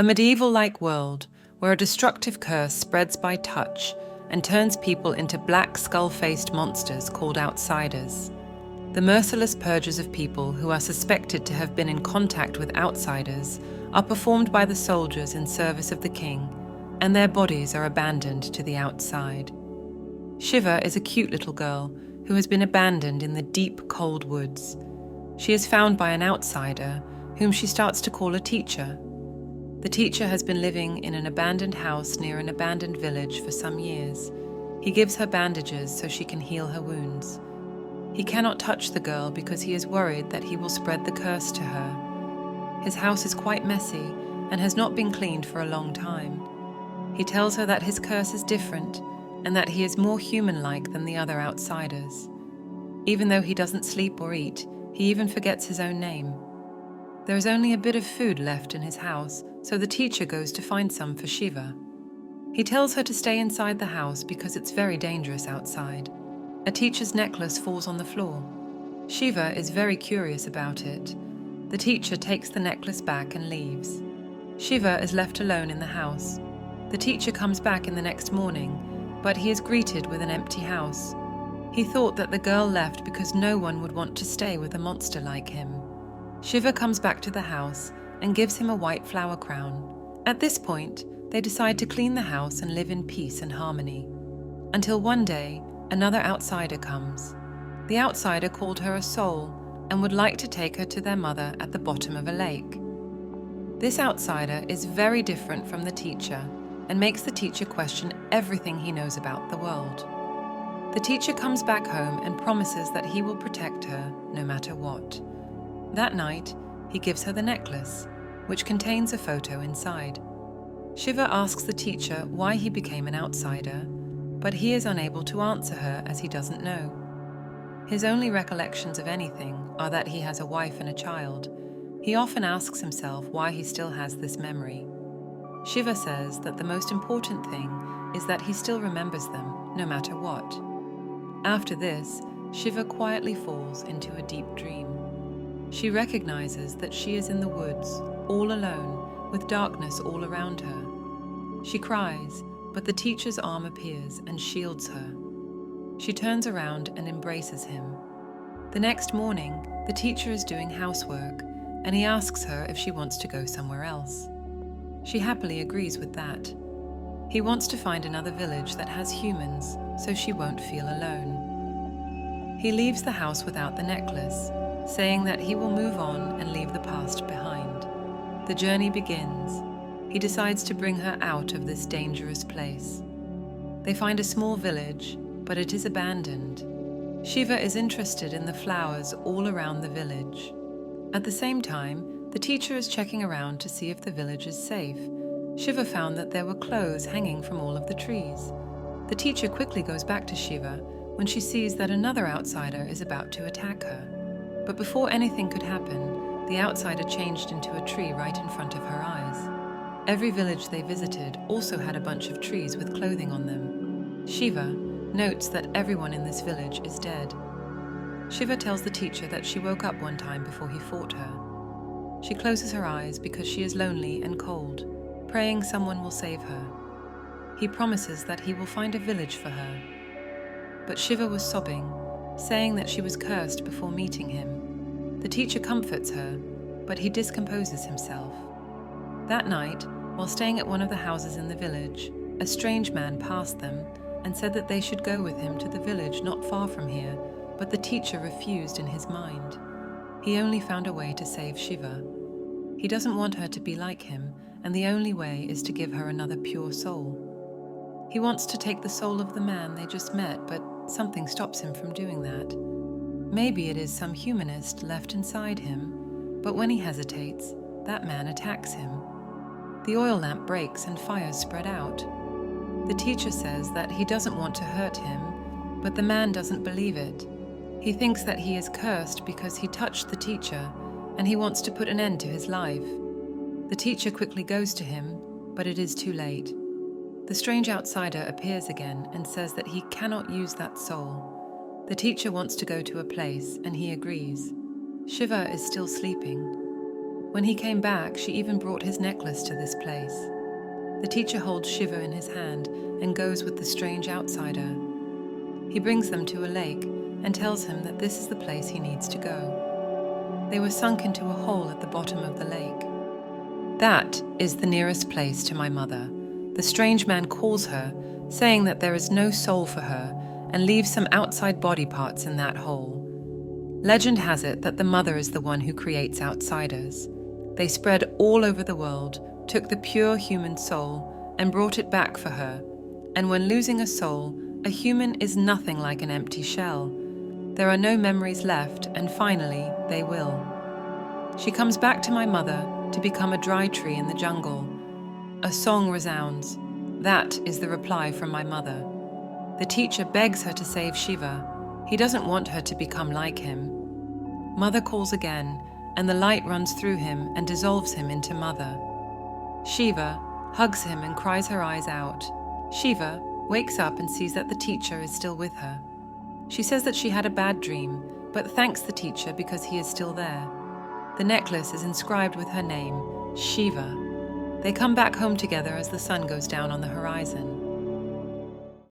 A medieval-like world where a destructive curse spreads by touch and turns people into black skull-faced monsters called outsiders. The merciless purges of people who are suspected to have been in contact with outsiders are performed by the soldiers in service of the king, and their bodies are abandoned to the outside. Shiva is a cute little girl who has been abandoned in the deep, cold woods. She is found by an outsider, whom she starts to call a teacher. The teacher has been living in an abandoned house near an abandoned village for some years. He gives her bandages so she can heal her wounds. He cannot touch the girl because he is worried that he will spread the curse to her. His house is quite messy and has not been cleaned for a long time. He tells her that his curse is different and that he is more human-like than the other outsiders. Even though he doesn't sleep or eat, he even forgets his own name. There is only a bit of food left in his house, so the teacher goes to find some for Shiva. He tells her to stay inside the house because it's very dangerous outside. A teacher's necklace falls on the floor. Shiva is very curious about it. The teacher takes the necklace back and leaves. Shiva is left alone in the house. The teacher comes back in the next morning, but he is greeted with an empty house. He thought that the girl left because no one would want to stay with a monster like him. Shiva comes back to the house and gives him a white flower crown. At this point, they decide to clean the house and live in peace and harmony. Until one day, another outsider comes. The outsider called her a soul and would like to take her to their mother at the bottom of a lake. This outsider is very different from the teacher and makes the teacher question everything he knows about the world. The teacher comes back home and promises that he will protect her no matter what. That night, he gives her the necklace, which contains a photo inside. Shiva asks the teacher why he became an outsider, but he is unable to answer her as he doesn't know. His only recollections of anything are that he has a wife and a child. He often asks himself why he still has this memory. Shiva says that the most important thing is that he still remembers them, no matter what. After this, Shiva quietly falls into a deep dream. She recognizes that she is in the woods, all alone, with darkness all around her. She cries, but the teacher's arm appears and shields her. She turns around and embraces him. The next morning, the teacher is doing housework, and he asks her if she wants to go somewhere else. She happily agrees with that. He wants to find another village that has humans, so she won't feel alone. He leaves the house without the necklace, saying that he will move on and leave the past behind. The journey begins. He decides to bring her out of this dangerous place. They find a small village, but it is abandoned. Shiva is interested in the flowers all around the village. At the same time, the teacher is checking around to see if the village is safe. Shiva found that there were clothes hanging from all of the trees. The teacher quickly goes back to Shiva when she sees that another outsider is about to attack her. But before anything could happen, the outsider changed into a tree right in front of her eyes. Every village they visited also had a bunch of trees with clothing on them. Shiva notes that everyone in this village is dead. Shiva tells the teacher that she woke up one time before he fought her. She closes her eyes because she is lonely and cold, praying someone will save her. He promises that he will find a village for her. But Shiva was sobbing, saying that she was cursed before meeting him. The teacher comforts her, but he discomposes himself. That night, while staying at one of the houses in the village, a strange man passed them and said that they should go with him to the village not far from here, but the teacher refused in his mind. He only found a way to save Shiva. He doesn't want her to be like him, and the only way is to give her another pure soul. He wants to take the soul of the man they just met, but something stops him from doing that. Maybe it is some humanist left inside him, but when he hesitates, that man attacks him. The oil lamp breaks and fires spread out. The teacher says that he doesn't want to hurt him, but the man doesn't believe it. He thinks that he is cursed because he touched the teacher, and he wants to put an end to his life. The teacher quickly goes to him, but it is too late. The strange outsider appears again and says that he cannot use that soul. The teacher wants to go to a place, and he agrees. Shiva is still sleeping. When he came back, she even brought his necklace to this place. The teacher holds Shiva in his hand and goes with the strange outsider. He brings them to a lake and tells him that this is the place he needs to go. They were sunk into a hole at the bottom of the lake. That is the nearest place to my mother. The strange man calls her, saying that there is no soul for her, and leaves some outside body parts in that hole. Legend has it that the mother is the one who creates outsiders. They spread all over the world, took the pure human soul, and brought it back for her. And when losing a soul, a human is nothing like an empty shell. There are no memories left, and finally, they will. She comes back to my mother to become a dry tree in the jungle. A song resounds. That is the reply from my mother. The teacher begs her to save Shiva. He doesn't want her to become like him. Mother calls again, and the light runs through him and dissolves him into mother. Shiva hugs him and cries her eyes out. Shiva wakes up and sees that the teacher is still with her. She says that she had a bad dream, but thanks the teacher because he is still there. The necklace is inscribed with her name, Shiva. They come back home together as the sun goes down on the horizon.